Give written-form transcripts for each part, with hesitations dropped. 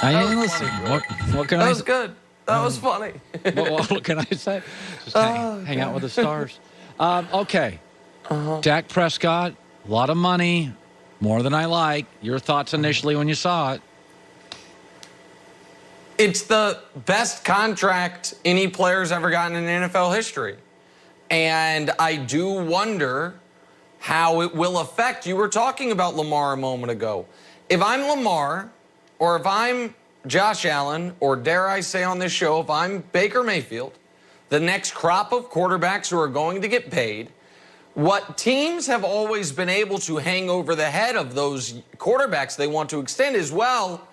Listen, what can I say? That was good. That was funny. What can I say? Just hang out with the stars. Okay. Dak Prescott, a lot of money, more than I like. Your thoughts initially when you saw it? It's the best contract any player's ever gotten in NFL history. And I do wonder how it will affect. You were talking about Lamar a moment ago. If I'm Lamar, or if I'm Josh Allen, or dare I say on this show, if I'm Baker Mayfield, the next crop of quarterbacks who are going to get paid, what teams have always been able to hang over the head of those quarterbacks they want to extend is, well,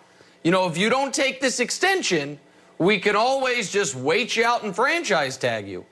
you know, if you don't take this extension, we can always just wait you out and franchise tag you.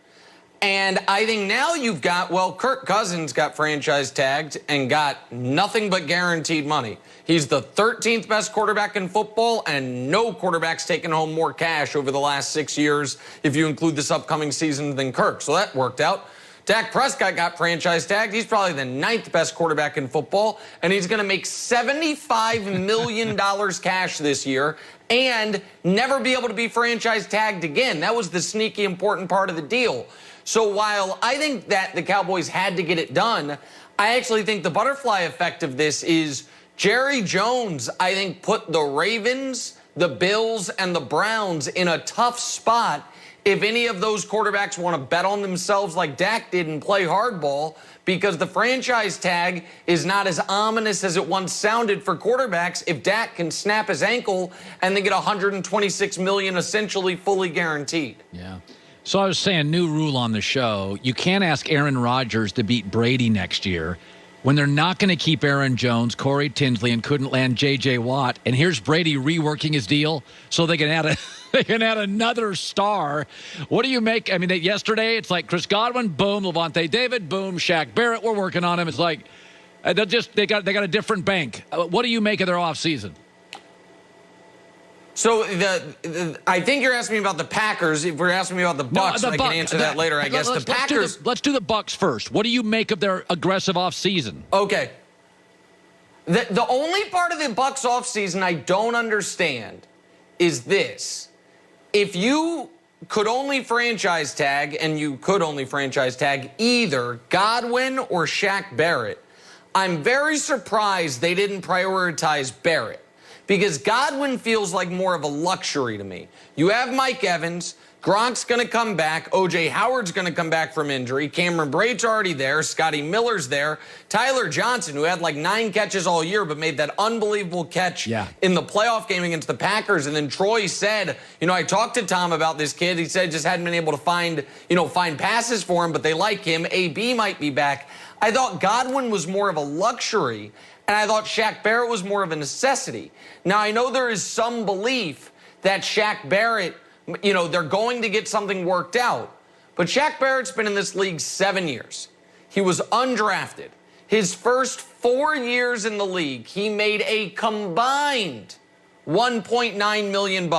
And I think now you've got, well, Kirk Cousins got franchise tagged and got nothing but guaranteed money. He's the 13th best quarterback in football, and no quarterback's taken home more cash over the last 6 years, if you include this upcoming season, than Kirk. So that worked out. Dak Prescott got franchise tagged. He's probably the 9th best quarterback in football, and he's going to make $75 million cash this year and never be able to be franchise tagged again. That was the sneaky important part of the deal. So while I think that the Cowboys had to get it done, I actually think the butterfly effect of this is Jerry Jones, I think, put the Ravens, the Bills, and the Browns in a tough spot if any of those quarterbacks want to bet on themselves like Dak did and play hardball, because the franchise tag is not as ominous as it once sounded for quarterbacks if Dak can snap his ankle and they get $126 million essentially fully guaranteed. Yeah. So I was saying, new rule on the show, you can't ask Aaron Rodgers to beat Brady next year when they're not going to keep Aaron Jones, Corey Tinsley, and couldn't land J.J. Watt. And here's Brady reworking his deal so they can add another star. What do you make? I mean, yesterday it's like Chris Godwin, boom, Levante David, boom, Shaq Barrett, we're working on him. It's like they got a different bank. What do you make of their offseason? So I think you're asking me about the Packers. If we're asking me about the Bucs, I can answer that later. I guess the Packers. Let's do the Bucs first. What do you make of their aggressive offseason? Okay. The only part of the Bucs offseason I don't understand is this. If you could only franchise tag, and you could only franchise tag either Godwin or Shaq Barrett, I'm very surprised they didn't prioritize Barrett, because Godwin feels like more of a luxury to me. You have Mike Evans. Gronk's going to come back. O.J. Howard's going to come back from injury. Cameron Braid's already there. Scotty Miller's there. Tyler Johnson, who had like 9 catches all year but made that unbelievable catch in the playoff game against the Packers. And then Troy said, you know, I talked to Tom about this kid. He said just hadn't been able to find passes for him, but they like him. AB might be back. I thought Godwin was more of a luxury, and I thought Shaq Barrett was more of a necessity. Now, I know there is some belief that Shaq Barrett, you know, they're going to get something worked out. But Shaq Barrett's been in this league 7 years. He was undrafted. His first 4 years in the league, he made a combined $1.9 million.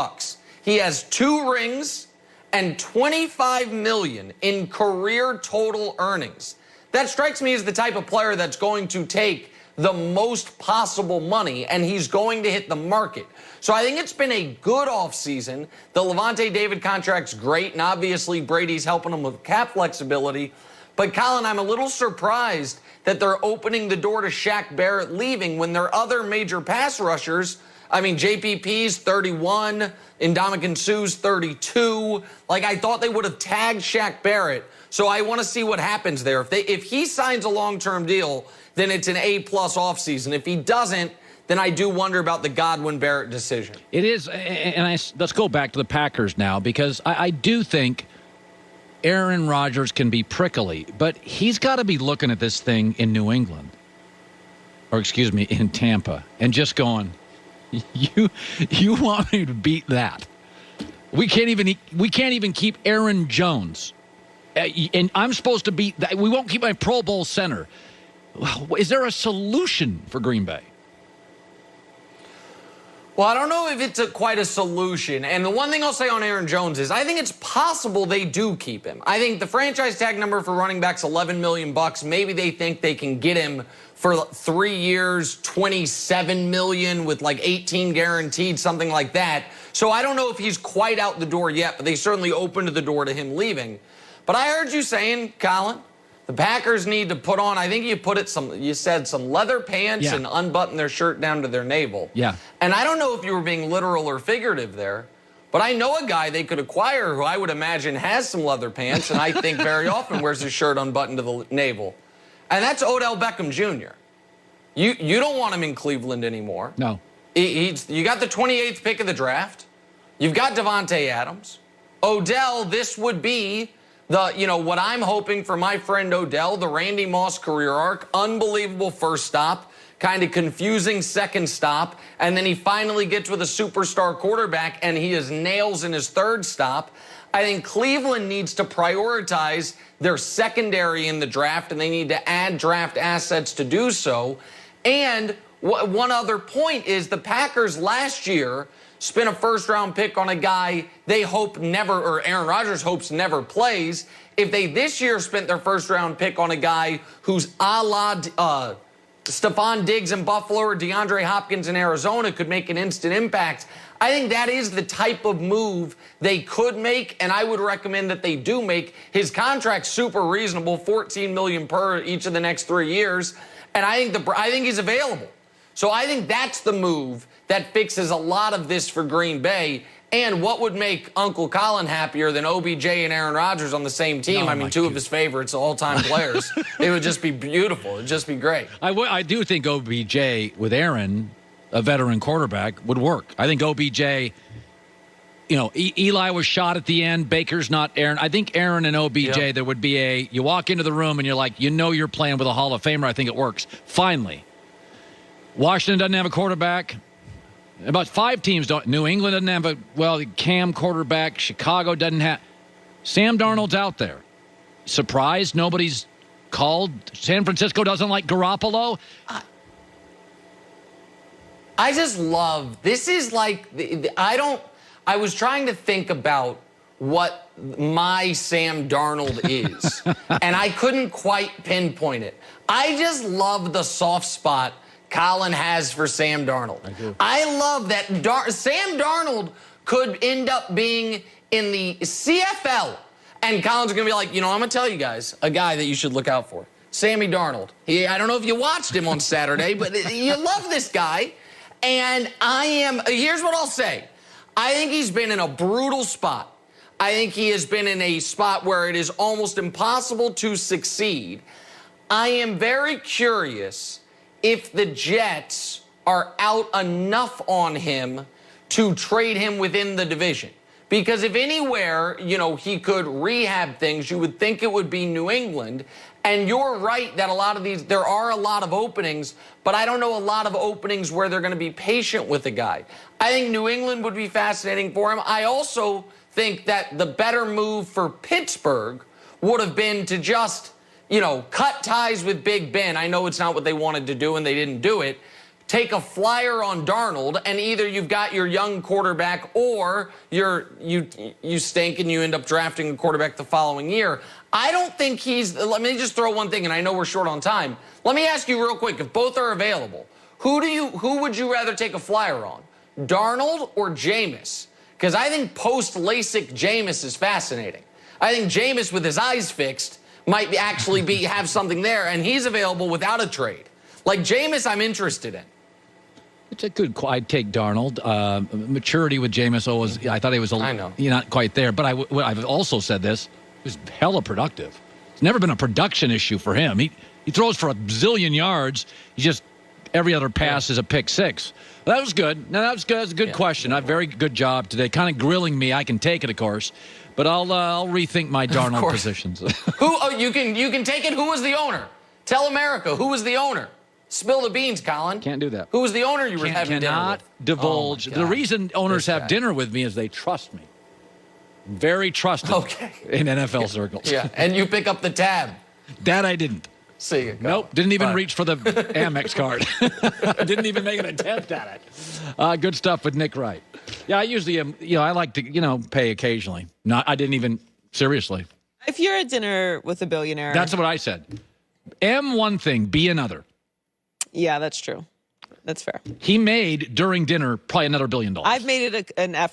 He has 2 rings and $25 million in career total earnings. That strikes me as the type of player that's going to take the most possible money, and he's going to hit the market. So I think it's been a good offseason. The Levante David contract's great, and obviously Brady's helping him with cap flexibility. But, Colin, I'm a little surprised that they're opening the door to Shaq Barrett leaving when their other major pass rushers, I mean, JPP's 31, Ndamukong Suh's 32. Like, I thought they would have tagged Shaq Barrett. So I want to see what happens there. If he signs a long-term deal, then it's an A-plus offseason. If he doesn't, then I do wonder about the Godwin-Barrett decision. It is, and let's go back to the Packers now, because I do think Aaron Rodgers can be prickly, but he's got to be looking at this thing in New England, or excuse me, in Tampa, and just going, you want me to beat that? We can't even keep Aaron Jones. And I'm supposed to beat that. We won't keep my Pro Bowl center. Is there a solution for Green Bay? Well, I don't know if it's quite a solution. And the one thing I'll say on Aaron Jones is I think it's possible they do keep him. I think the franchise tag number for running back's $11 million. Maybe they think they can get him for 3 years, $27 million with like 18 guaranteed, something like that. So I don't know if he's quite out the door yet, but they certainly opened the door to him leaving. But I heard you saying, Colin, the Packers need to put on, I think you said some leather pants and unbutton their shirt down to their navel. Yeah. And I don't know if you were being literal or figurative there, but I know a guy they could acquire who I would imagine has some leather pants, and I think very often wears his shirt unbuttoned to the navel. And that's Odell Beckham Jr. You don't want him in Cleveland anymore. No. You got the 28th pick of the draft. You've got Devontae Adams. Odell, this would be what I'm hoping for my friend Odell, the Randy Moss career arc. Unbelievable first stop, kind of confusing second stop, and then he finally gets with a superstar quarterback, and he has nails in his third stop. I think Cleveland needs to prioritize their secondary in the draft, and they need to add draft assets to do so. And one other point is the Packers last year spent a first-round pick on a guy they hope never, or Aaron Rodgers hopes never plays. If they this year spent their first-round pick on a guy who's a la Stephon Diggs in Buffalo or DeAndre Hopkins in Arizona could make an instant impact, I think that is the type of move they could make, and I would recommend that they do make. His contract's super reasonable, $14 million per each of the next 3 years, and I think he's available. So I think that's the move that fixes a lot of this for Green Bay. And what would make Uncle Colin happier than OBJ and Aaron Rodgers on the same team? I mean, two of his favorites, all-time players. It would just be beautiful. It would just be great. I do think OBJ with Aaron, a veteran quarterback, would work. I think OBJ, Eli was shot at the end. Baker's not Aaron. I think Aaron and OBJ, there would be you walk into the room and you're like, you're playing with a Hall of Famer. I think it works. Finally. Washington doesn't have a quarterback. About 5 teams don't. New England doesn't have a Cam quarterback. Chicago doesn't have. Sam Darnold's out there. Surprised nobody's called. San Francisco doesn't like Garoppolo. I just love. This is like I was trying to think about what my Sam Darnold is, and I couldn't quite pinpoint it. I just love the soft spot Colin has for Sam Darnold. I love that Sam Darnold could end up being in the CFL. And Colin's going to be like, I'm going to tell you guys a guy that you should look out for. Sammy Darnold. I don't know if you watched him on Saturday, but you love this guy. And here's what I'll say. I think he's been in a brutal spot. I think he has been in a spot where it is almost impossible to succeed. I am very curious if the Jets are out enough on him to trade him within the division. Because if anywhere, he could rehab things, you would think it would be New England. And you're right that there are a lot of openings, but I don't know a lot of openings where they're going to be patient with a guy. I think New England would be fascinating for him. I also think that the better move for Pittsburgh would have been to just cut ties with Big Ben. I know it's not what they wanted to do, and they didn't do it. Take a flyer on Darnold, and either you've got your young quarterback or you stink and you end up drafting a quarterback the following year. I don't think let me just throw one thing, and I know we're short on time. Let me ask you real quick, if both are available, who would you rather take a flyer on? Darnold or Jameis? Because I think post-LASIK Jameis is fascinating. I think Jameis with his eyes fixed might actually have something there, and he's available without a trade. Like Jameis, I'm interested in. It's a good. I'd take Darnold. Maturity with Jameis I thought he was not quite there. But I've also said this. He was hella productive. It's never been a production issue for him. He throws for a zillion yards. Every other pass is a pick six. That was good. No, that was good. That's a good question. A very good job today. Kind of grilling me. I can take it, of course. But I'll rethink my Darnold positions. You can take it. Who was the owner? Tell America who was the owner. Spill the beans, Colin. Can't do that. Who was the owner you were having dinner with? Cannot divulge. The reason owners have dinner with me is they trust me. Very trusted in NFL circles. Yeah, and you pick up the tab. That I didn't. See you. Nope. Didn't even reach for the Amex card. Didn't even make an attempt at it. Good stuff with Nick Wright. Yeah, I usually am. I like to, pay occasionally. I didn't even, seriously. If you're at dinner with a billionaire. That's what I said. M one thing, B another. Yeah, that's true. That's fair. He made, during dinner, probably another $1 billion. I've made it an effort.